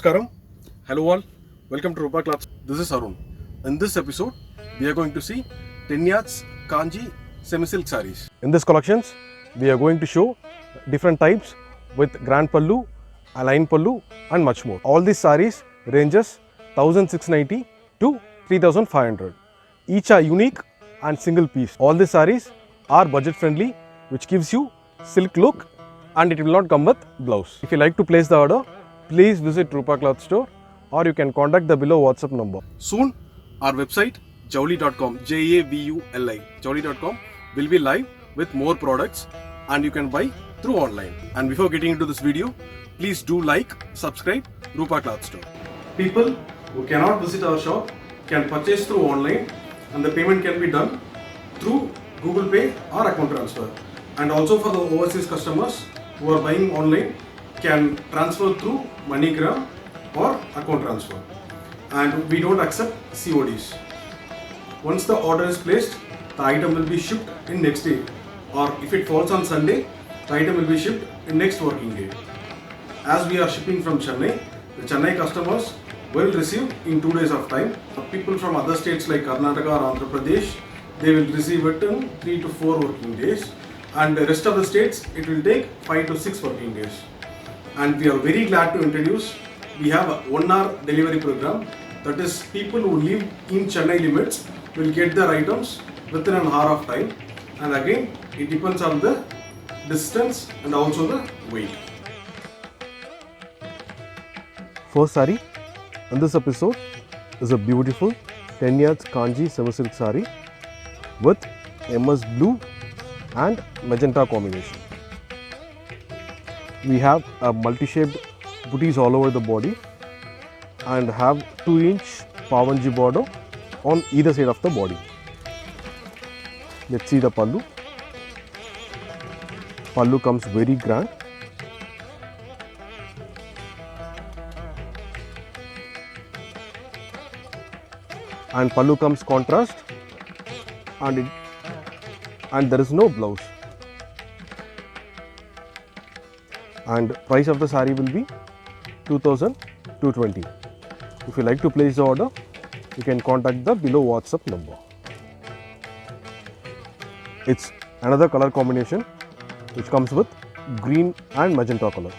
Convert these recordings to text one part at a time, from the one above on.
Namaskaram. Hello all. Welcome to Rupa Cloths. This is Arun. In this episode, we are going to see 10 yards Kanji semi-silk sarees. In this collections, we are going to show different types with grand pallu, align pallu and much more. All these sarees ranges 1690 to 3500. Each are unique and single piece. All these sarees are budget friendly, which gives you silk look and it will not come with blouse. If you like to place the order, please visit Rupa Cloth Store or you can contact the below WhatsApp number. Soon, our website jawli.com, Javuli, jawli.com will be live with more products and you can buy through online. And before getting into this video, please do like, subscribe Rupa Cloth Store. People who cannot visit our shop can purchase through online and the payment can be done through Google Pay or account transfer. And also for the overseas customers who are buying online can transfer through MoneyGram or account transfer. And we don't accept CODs. Once the order is placed, the item will be shipped in next day, or if it falls on Sunday, the item will be shipped in next working day. As we are shipping from Chennai, the Chennai customers will receive in 2 days of time. People from other states like Karnataka or Andhra Pradesh, they will receive it in 3 to 4 working days, and the rest of the states it will take 5 to 6 working days. And we are very glad to introduce, we have a 1 hour delivery program. That is, people who live in Chennai limits will get their items within an hour of time. And again, it depends on the distance and also the weight. First saree in this episode is a beautiful 10 yards Kanji semi-silk saree with MS blue and magenta combination. We have a multi-shaped booties all over the body and have 2-inch Pavanji border on either side of the body. Let's see the pallu. Pallu comes very grand. And pallu comes contrast and there is no blouse. And price of the saree will be 2220. If you like to place the order, you can contact the below WhatsApp number. It's another color combination which comes with green and magenta color.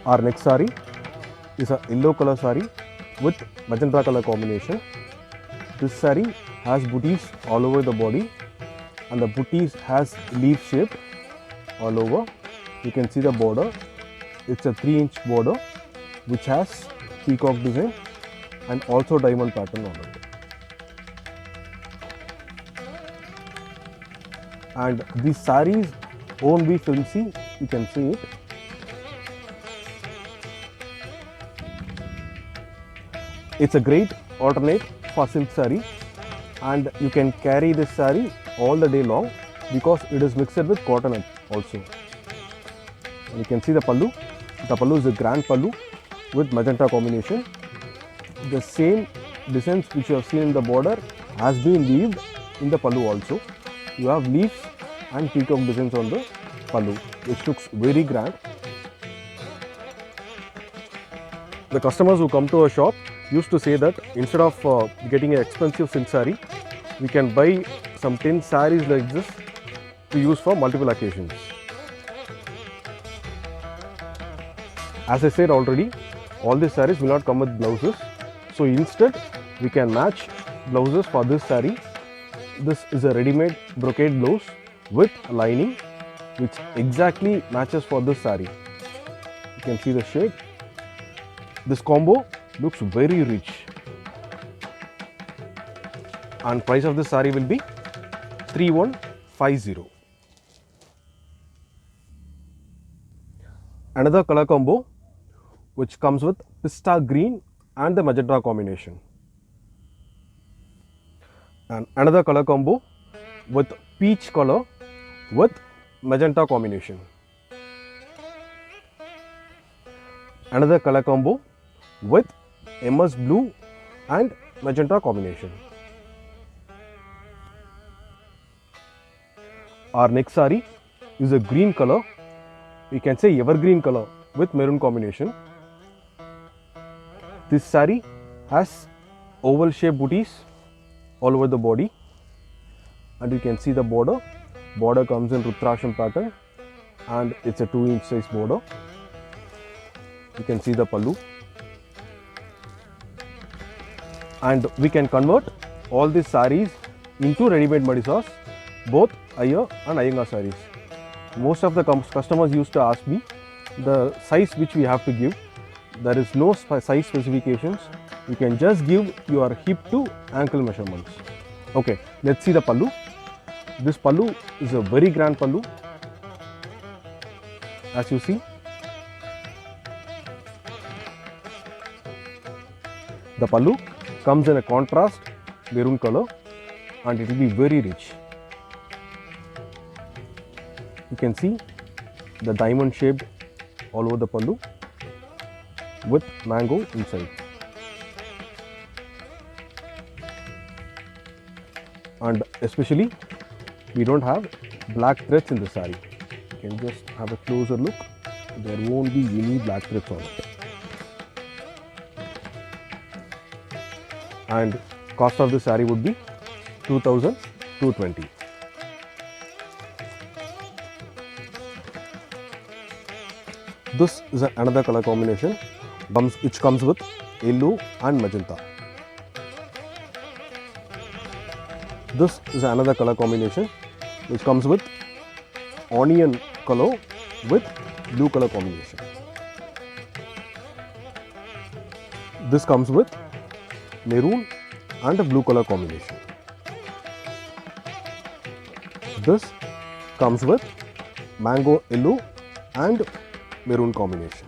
Our next saree is a yellow color saree with magenta color combination. This saree has booties all over the body and the booties has leaf shape all over. You can see the border. It's a 3-inch border which has peacock design and also diamond pattern on it. And these sarees won't be filmy, you can see it. It's a great alternate for silk saree and you can carry this saree all the day long because it is mixed with cotton also. And you can see the pallu. The pallu is a grand pallu with magenta combination. The same designs which you have seen in the border has been weaved in the pallu also. You have leaves and peacock designs on the pallu, which looks very grand. The customers who come to our shop used to say that instead of getting an expensive silk saree, we can buy some 10 sarees like this to use for multiple occasions. As I said already, all these sarees will not come with blouses. So instead, we can match blouses for this saree. This is a ready-made brocade blouse with lining which exactly matches for this saree. You can see the shade. This combo looks very rich. And price of this saree will be 3150. Another color combo which comes with pista green and the magenta combination. And another color combo with peach color with magenta combination. Another color combo with MS blue and magenta combination. Our next saree is a green color. We can say evergreen color with maroon combination. This saree has oval shaped booties all over the body, and you can see the border. Border comes in Rudrasham pattern, and it's a 2-inch size border. You can see the pallu, and we can convert all these sarees into ready-made madisas, both Iyer and Iyengar sarees. Most of the customers used to ask me the size which we have to give. There is no size specifications. You can just give your hip to ankle measurements. Okay, let's see the pallu. This pallu is a very grand pallu. As you see, the pallu comes in a contrast maroon color, and it will be very rich. You can see the diamond shaped all over the pallu with mango inside. And especially, we don't have black threads in the saree. You can just have a closer look. There won't be any black threads on it. And cost of the saree would be 2,220. This is another color combination which comes with yellow and magenta. This is another color combination which comes with onion color with blue color combination. This comes with maroon and a blue color combination. This comes with mango yellow and maroon combination.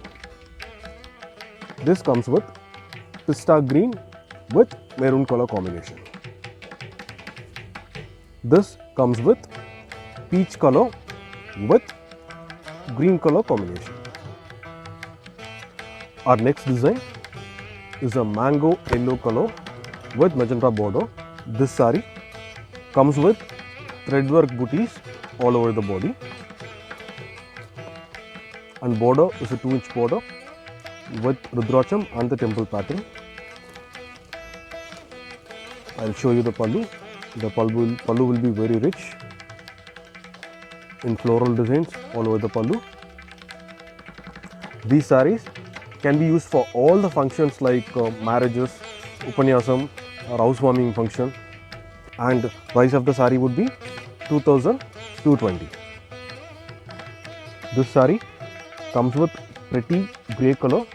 This comes with pista green with maroon color combination. This comes with peach color with green color combination. Our next design is a mango yellow color with magenta border. This saree comes with threadwork booties all over the body, and border is a 2-inch border with Rudracham and the temple pattern. I'll show you the pallu. The pallu will be very rich in floral designs all over the pallu. These sarees can be used for all the functions like marriages, upanyasam or housewarming function, and price of the saree would be 2,220. This saree comes with pretty grey color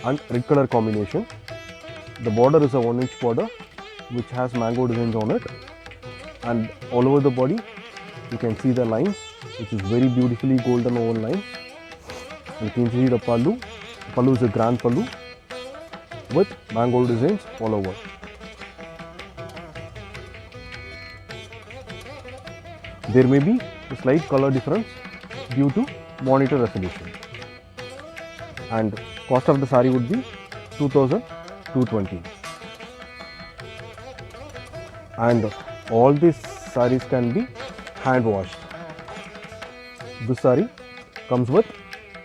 and red color combination. The border is a 1-inch border which has mango designs on it, and all over the body you can see the lines, which is very beautifully golden oval lines. You can see the pallu. Pallu is a grand pallu with mango designs all over. There may be a slight color difference due to monitor resolution, and cost of the saree would be 2,220. And all these sarees can be hand washed. This saree comes with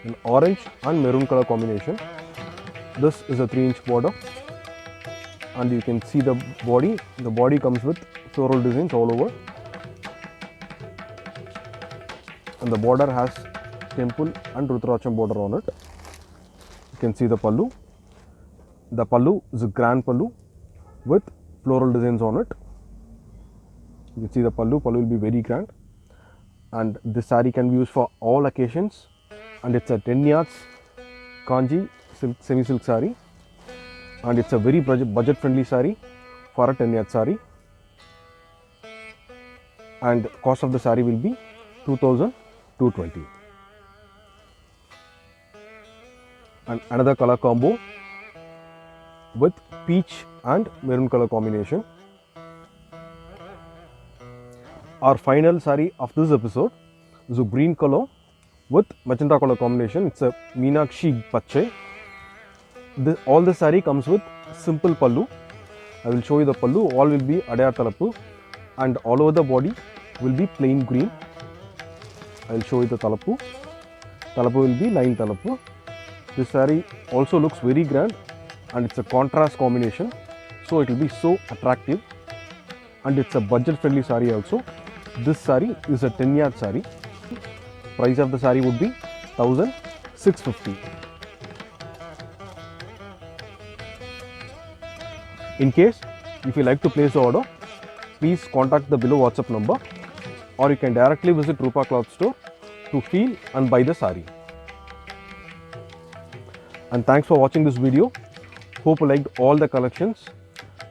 an orange and maroon color combination. This is a 3-inch border, and you can see the body. The body comes with floral designs all over, and the border has temple and Rudracham border on it. You can see the pallu. The pallu is a grand pallu with floral designs on it. You can see the pallu. Pallu will be very grand, and this saree can be used for all occasions, and it's a 10 yards kanji semi-silk saree, and it's a very budget friendly saree for a 10 yard saree, and cost of the saree will be 2,220. And another color combo with peach and maroon color combination. Our final saree of this episode is a green color with magenta color combination. It's a Meenakshi Pache. All the saree comes with simple pallu. I will show you the pallu. All will be Adayar Talappu, and all over the body will be plain green. I will show you the Talappu. Talappu will be line Talappu, This saree also looks very grand and it's a contrast combination, so it will be so attractive, and it's a budget friendly saree also. This saree is a 10 yard saree. Price of the saree would be 1650. In case if you like to place the order, please contact the below WhatsApp number, or you can directly visit Rupa Cloth Store to feel and buy the saree. And thanks for watching this video. Hope you liked all the collections,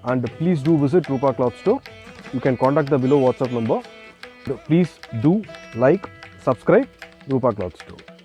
and please do visit Rupa Cloth Store. You can contact the below WhatsApp number. Please do like, subscribe Rupa Cloth Store.